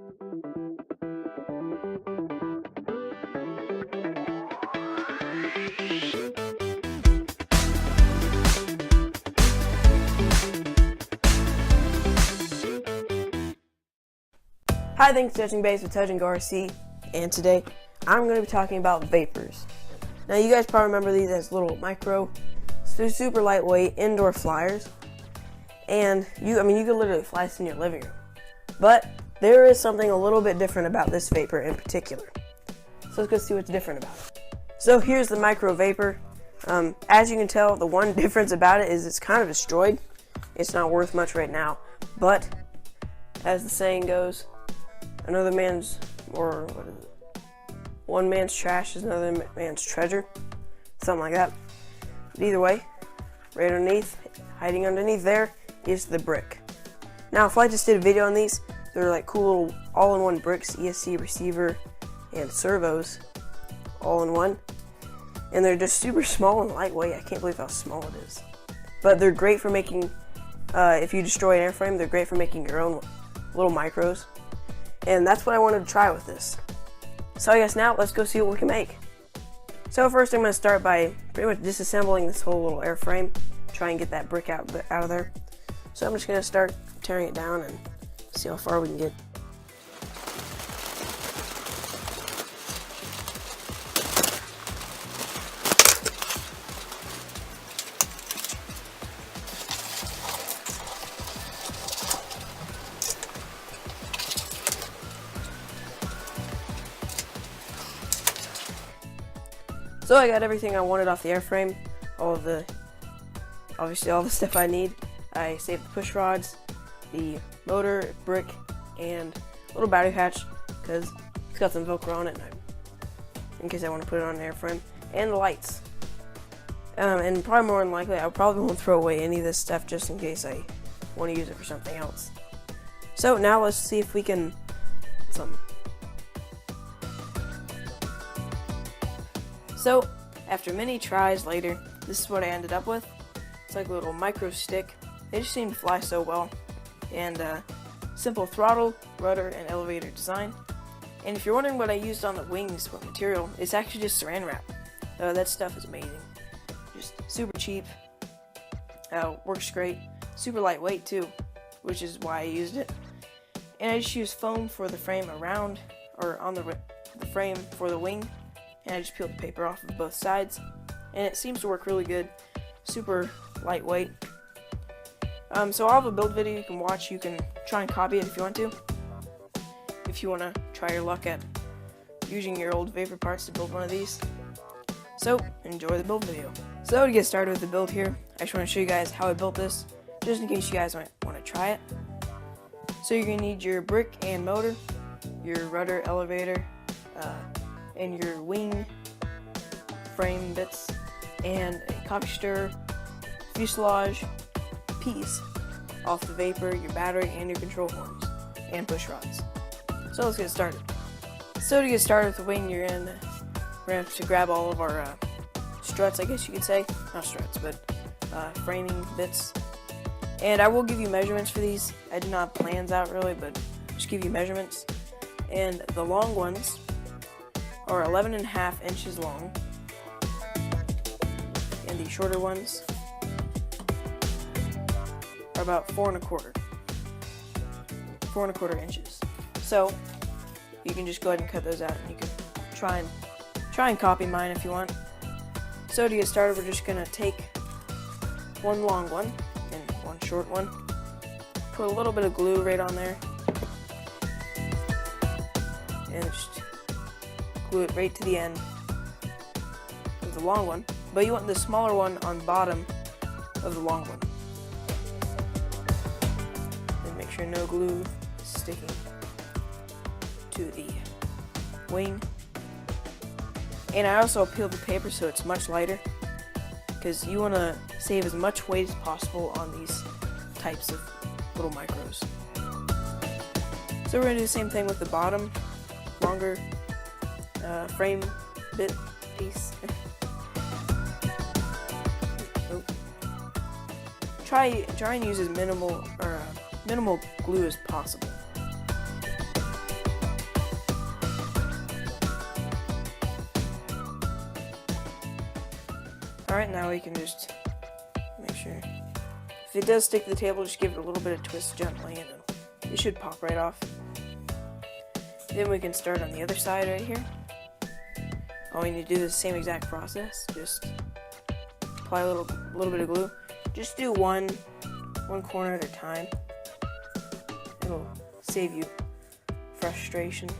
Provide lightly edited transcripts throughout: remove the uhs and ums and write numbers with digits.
Hi, thanks for touching base with Touch and Go RC, and today I'm going to be talking about vapors. Now, you guys probably remember these as little micro, super lightweight indoor flyers, and you can literally fly this in your living room. But there is something a little bit different about this vapor in particular. So let's go see what's different about it. So here's the micro vapor. As you can tell, the one difference about it is it's kind of destroyed. It's not worth much right now, but as the saying goes, one man's trash is another man's treasure, something like that. But either way, right underneath, hiding underneath there, is the brick. Now, Flite Test did a video on these. They're like cool little all-in-one bricks, ESC receiver, and servos, all in one. And they're just super small and lightweight. I can't believe how small it is. But they're great for making, if you destroy an airframe, they're great for making your own little micros. And that's what I wanted to try with this. So I guess now let's go see what we can make. So first I'm going to start by pretty much disassembling this whole little airframe, try and get that brick out of there. So I'm just going to start tearing it down and see how far we can get. So I got everything I wanted off the airframe, obviously all the stuff I need. I saved the push rods, the motor, brick, and a little battery patch because it's got some Velcro on it in case I want to put it on the airframe, and the lights. And probably more than likely, I probably won't throw away any of this stuff just in case I want to use it for something else. So now let's see if we can So, after many tries later, this is what I ended up with. It's like a little micro stick. They just seem to fly so well. And simple throttle, rudder, and elevator design. And if you're wondering what I used on the wings, what material, it's actually just saran wrap. That stuff is amazing. Just super cheap. Works great. Super lightweight too, which is why I used it. And I just used foam for the frame around, or on the frame for the wing. And I just peeled the paper off of both sides, and it seems to work really good. Super lightweight. So I'll have a build video you can watch. You can try and copy it if you want to. If you want to try your luck at using your old vapor parts to build one of these. So enjoy the build video. So to get started with the build here, I just want to show you guys how I built this, just in case you guys might want to try it. So you're going to need your brick and motor, your rudder, elevator, and your wing frame bits, and a copy stir, fuselage piece off the vapor, your battery, and your control horns, and push rods. So let's get started. So to get started with the wing, we're gonna have to grab all of our struts, I guess you could say. Not struts, but framing bits. And I will give you measurements for these. I did not have plans out really, but just give you measurements. And the long ones are 11.5 inches long, and the shorter ones are about 4.25 inches. So you can just go ahead and cut those out, and you can try and copy mine if you want. So to get started, we're just gonna take one long one and one short one, put a little bit of glue right on there, and just glue it right to the end of the long one, but you want the smaller one on bottom of the long one. And make sure no glue is sticking to the wing. And I also peeled the paper so it's much lighter, because you want to save as much weight as possible on these types of little micros. So we're going to do the same thing with the bottom, longer frame bit piece. Try and use as minimal glue as possible. Alright, now we can just make sure. If it does stick to the table, just give it a little bit of twist gently and it should pop right off. Then we can start on the other side right here. All we need to do is the same exact process. Just apply a little bit of glue. Just do one corner at a time. It'll save you frustration.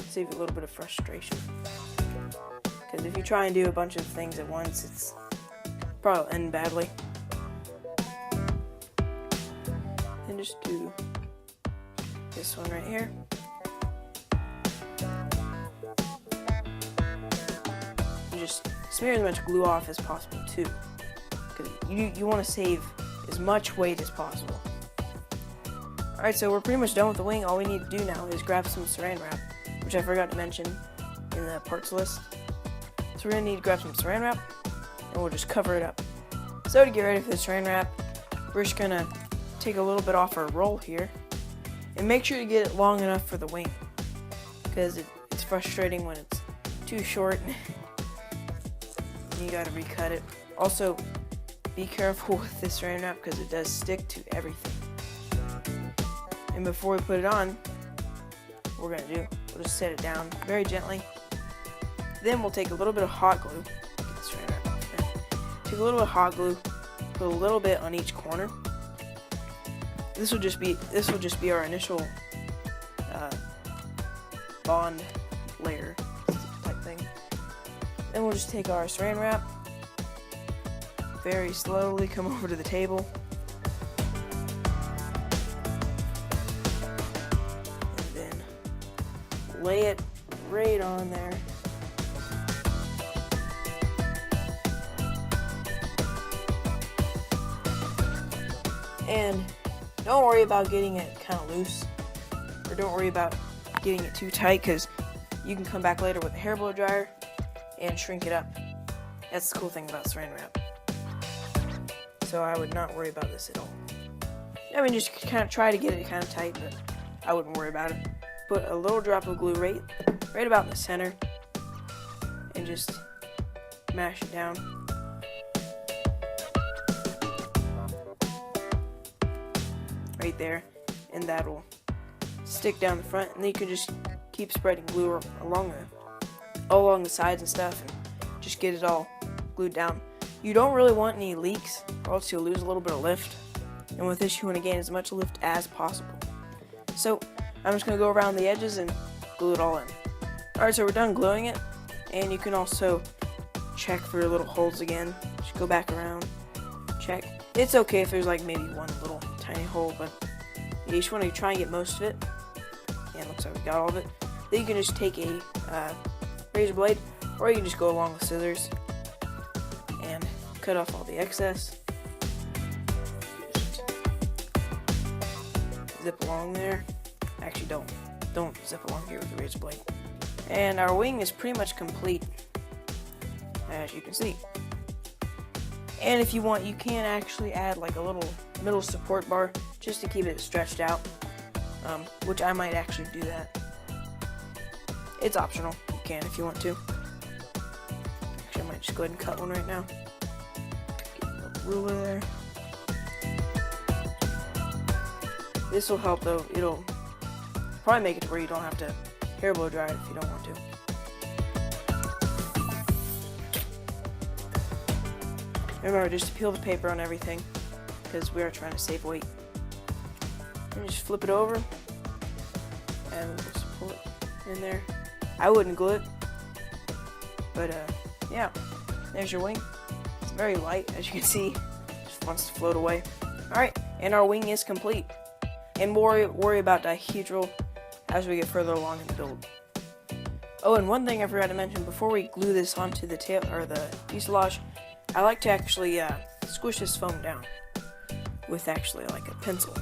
Save you a little bit of frustration. Because if you try and do a bunch of things at once, it's probably end badly. And just do this one right here. And just smear as much glue off as possible too, because you want to save as much weight as possible. Alright, so we're pretty much done with the wing. All we need to do now is grab some saran wrap, which I forgot to mention in the parts list. So we're going to need to grab some saran wrap, and we'll just cover it up. So to get ready for the saran wrap, we're just going to take a little bit off our roll here, and make sure to get it long enough for the wing, because it's frustrating when it's too short and you got to recut it. Also, be careful with this saran wrap because it does stick to everything. And before we put it on, what we're going to do, we'll just set it down very gently. Then we'll take a little bit of hot glue. Get this saran wrap off there. Take a little bit of hot glue, put a little bit on each corner. This will just be our initial bond layer type thing. Then we'll just take our saran wrap, very slowly come over to the table, and then lay it right on there. And don't worry about getting it kind of loose, or don't worry about getting it too tight, because you can come back later with a hair blow dryer and shrink it up. That's the cool thing about saran wrap. So I would not worry about this at all. I mean, just kind of try to get it kind of tight, but I wouldn't worry about it. Put a little drop of glue right about in the center, and just mash it down. Right there, and that'll stick down the front, and then you can just keep spreading glue along the sides and stuff, and just get it all glued down. You don't really want any leaks, or else you'll lose a little bit of lift, and with this you want to gain as much lift as possible. So I'm just going to go around the edges and glue it all in. Alright, so we're done gluing it, and you can also check for your little holes again. Just go back around, check. It's okay if there's like maybe one little tiny hole, but you just want to try and get most of it. And it looks like we got all of it. Then you can just take a razor blade, or you can just go along with scissors and cut off all the excess. Just zip along there. Actually, don't zip along here with the razor blade. And our wing is pretty much complete, as you can see. And if you want, you can actually add like a little middle support bar just to keep it stretched out, which I might actually do that. It's optional. You can if you want to. Actually, I might just go ahead and cut one right now. Get a little ruler there. This will help though. It'll probably make it to where you don't have to hair blow dry it if you don't want to. Remember, just to peel the paper on everything, because we are trying to save weight. And just flip it over, and we'll just pull it in there. I wouldn't glue it, but yeah, there's your wing. It's very light, as you can see. Just wants to float away. Alright, and our wing is complete. And we'll worry about dihedral as we get further along in the build. Oh, and one thing I forgot to mention, before we glue this onto the tail or the fuselage, I like to actually squish this foam down with actually like a pencil.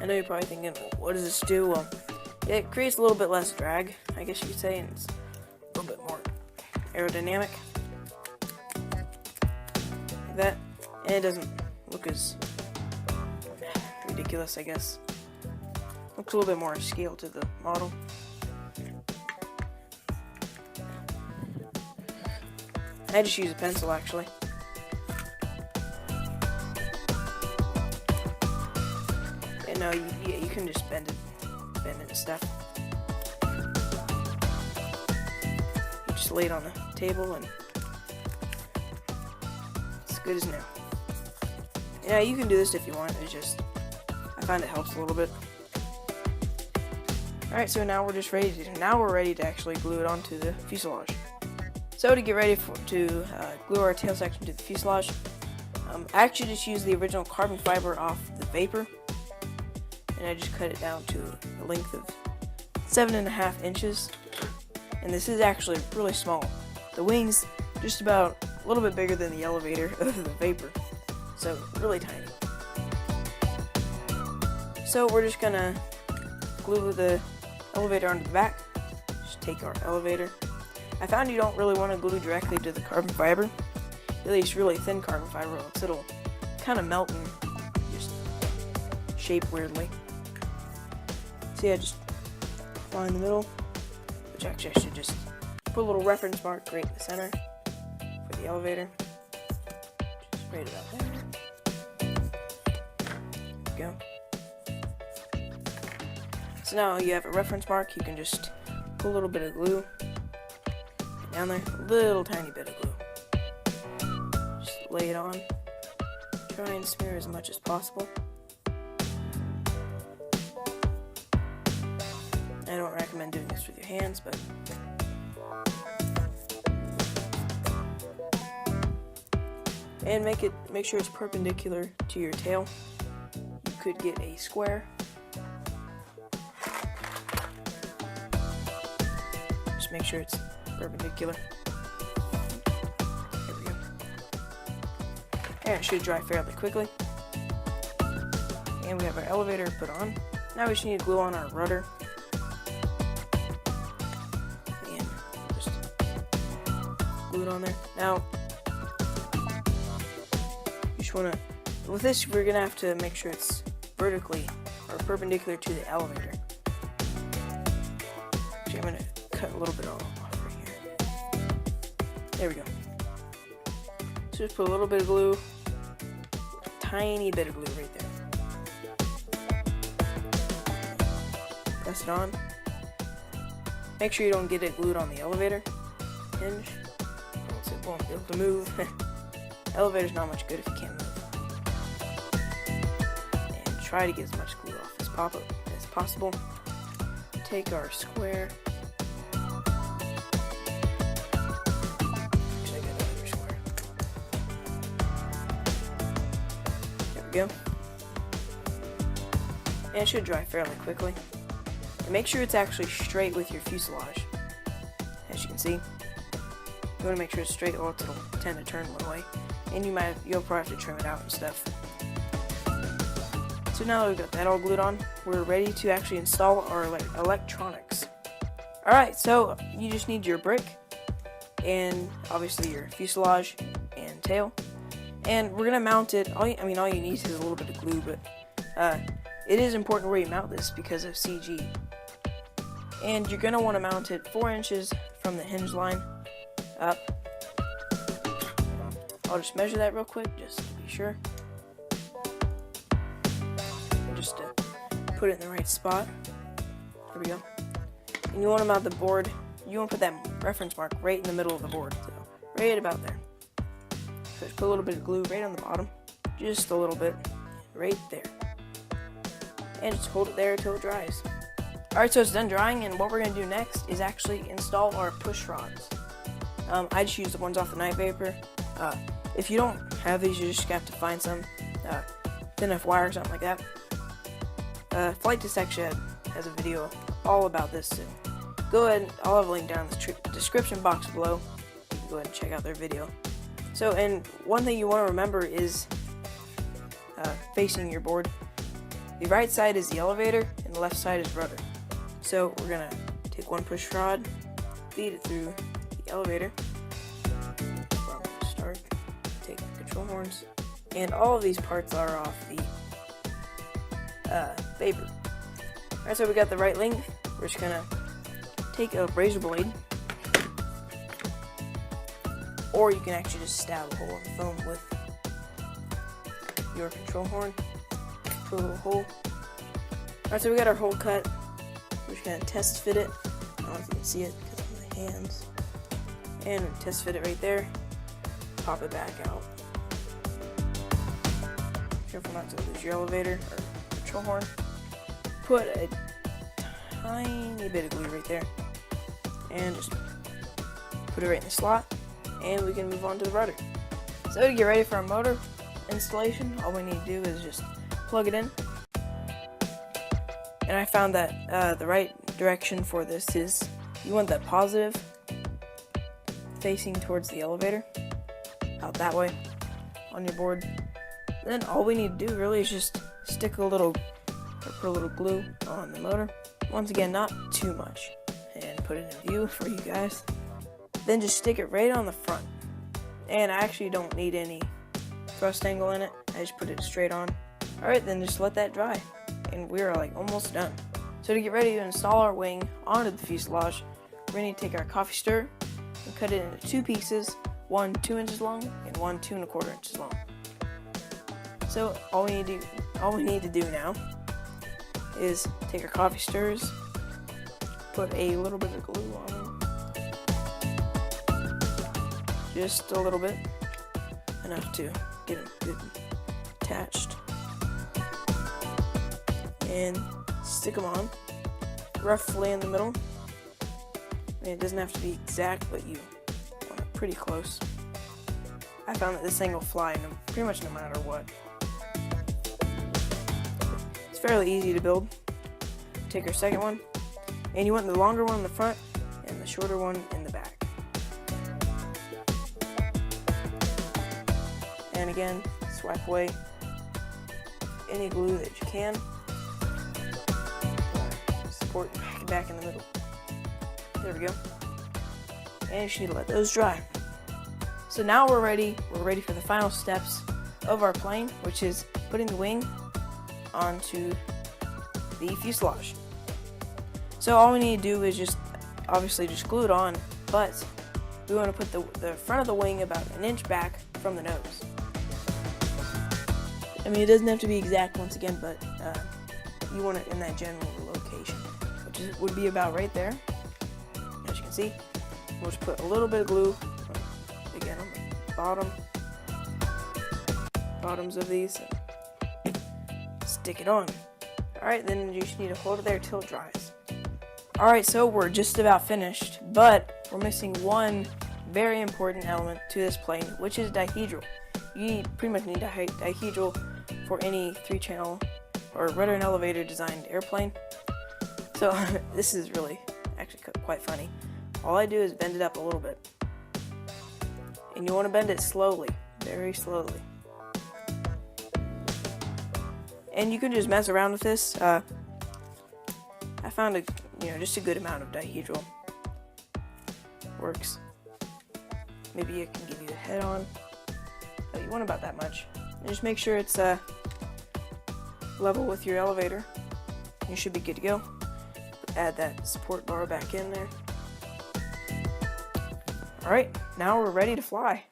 I know you're probably thinking, what does this do? Well, it creates a little bit less drag, I guess you could say, and it's a little bit more aerodynamic. Like that. And it doesn't look as ridiculous, I guess. Looks a little bit more scale to the model. I just use a pencil actually. And no, you can just bend it and stuff. You just lay it on the table and it's good as new. Yeah, you can do this if you want. It's just, I find it helps a little bit. Alright, so now we're just ready to actually glue it onto the fuselage. So to get ready to glue our tail section to the fuselage, I actually just used the original carbon fiber off the Vapor, and I just cut it down to a length of 7.5 inches. And this is actually really small. The wings just about a little bit bigger than the elevator of the Vapor, so really tiny. So we're just gonna glue the elevator onto the back. Just take our elevator. I found you don't really want to glue directly to the carbon fiber, at least really thin carbon fiber, else it'll kind of melt and just shape weirdly. So yeah, just find the middle, which actually I should just put a little reference mark right in the center for the elevator. Just right about there. There we go. So now you have a reference mark, you can just put a little bit of glue down there, a little tiny bit of glue. Just lay it on. Try and smear as much as possible. I don't recommend doing this with your hands, but and make sure it's perpendicular to your tail. You could get a square. Just make sure it's perpendicular. There we go. And it should dry fairly quickly. And we have our elevator put on. Now we just need to glue on our rudder. And just glue it on there. Now, you just want to, with this, we're going to have to make sure it's vertically or perpendicular to the elevator. Actually, I'm going to cut a little bit off right here. There we go. So just put a little bit of glue, a tiny bit of glue right there. Press it on. Make sure you don't get it glued on the elevator hinge, else it won't be able to move. Elevator's not much good if you can't move. And try to get as much glue off as possible. Take our square. Go. And it should dry fairly quickly. And make sure it's actually straight with your fuselage. As you can see, you want to make sure it's straight, or else it'll tend to turn one way. And you'll probably have to trim it out and stuff. So now that we've got that all glued on, we're ready to actually install our electronics. Alright, so you just need your brick, and obviously your fuselage and tail. And we're gonna mount it. All you need is a little bit of glue, but it is important where you mount this because of CG. And you're gonna want to mount it 4 inches from the hinge line up. I'll just measure that real quick, just to be sure. And just to put it in the right spot. There we go. And you want to mount the board. You want to put that reference mark right in the middle of the board, so right about there. So just put a little bit of glue right on the bottom, just a little bit, right there. And just hold it there until it dries. Alright, so it's done drying, and what we're going to do next is actually install our push rods. I just use the ones off the Night Vapor. If you don't have these, you just have to find some thin enough wire or something like that. Flite Test actually has a video all about this, so go ahead, I'll have a link down in the description box below. You can go ahead and check out their video. So, and one thing you want to remember is facing your board. The right side is the elevator, and the left side is rudder. So we're going to take one push rod, feed it through the elevator. Start, take the control horns, and all of these parts are off the Vapor. Alright, so we got the right length. We're just going to take a razor blade, or you can actually just stab a hole in the foam with your control horn. Put a little hole. Alright, so we got our hole cut. We're just gonna test fit it. I don't know if you can see it because of my hands. And we test fit it right there. Pop it back out. Careful not to lose your elevator or control horn. Put a tiny bit of glue right there. And just put it right in the slot. And we can move on to the rudder. So to get ready for our motor installation, all we need to do is just plug it in. And I found that the right direction for this is you want that positive facing towards the elevator, out that way on your board. Then all we need to do really is just stick a little, or put a little glue on the motor. Once again, not too much, and put it in view for you guys. Then just stick it right on the front. And I actually don't need any thrust angle in it. I just put it straight on. Alright, then just let that dry. And we're like almost done. So to get ready to install our wing onto the fuselage, we're going to take our coffee stirrer and cut it into two pieces, one 2 inches long and one 2 1/4 inches long. So all we need to do now is take our coffee stirrers, put a little bit of glue on them, just a little bit, enough to get them good attached, and stick them on roughly in the middle. And it doesn't have to be exact, but you want it pretty close. I found that this thing will fly pretty much no matter what. It's fairly easy to build. Take our second one, and you want the longer one in the front and the shorter one in the back. And again, swipe away any glue that you can. Support back in the middle. There we go. And you should let those dry. So now we're ready for the final steps of our plane, which is putting the wing onto the fuselage. So all we need to do is just glue it on, but we want to put the front of the wing about 1 inch back from the nose. I mean, it doesn't have to be exact once again, but you want it in that general location, which would be about right there. As you can see, we'll just put a little bit of glue again on the bottoms of these. Stick it on. Alright, then you just need to hold it there till it dries. Alright, so we're just about finished, but we're missing one very important element to this plane, which is dihedral. You pretty much need dihedral for any 3-channel or rudder and elevator designed airplane. So this is really actually quite funny. All I do is bend it up a little bit. And you want to bend it slowly, very slowly. And you can just mess around with this. I found just a good amount of dihedral works. Maybe it can give you a head on, but you want about that much. And just make sure it's level with your elevator. You should be good to go. Add that support bar back in there. Alright, now we're ready to fly.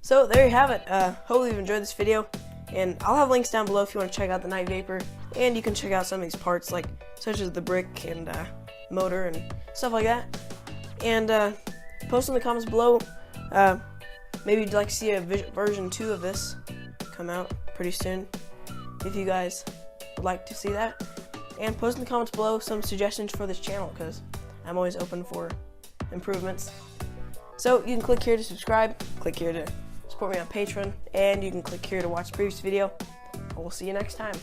So there you have it. Hopefully you've enjoyed this video, and I'll have links down below if you want to check out the Night Vapor, and you can check out some of these parts, such as the brick and motor and stuff like that. And post in the comments below. Maybe you'd like to see a version 2 of this come out pretty soon, if you guys would like to see that. And post in the comments below some suggestions for this channel, because I'm always open for improvements. So you can click here to subscribe, click here to support me on Patreon, and you can click here to watch the previous video. We'll see you next time.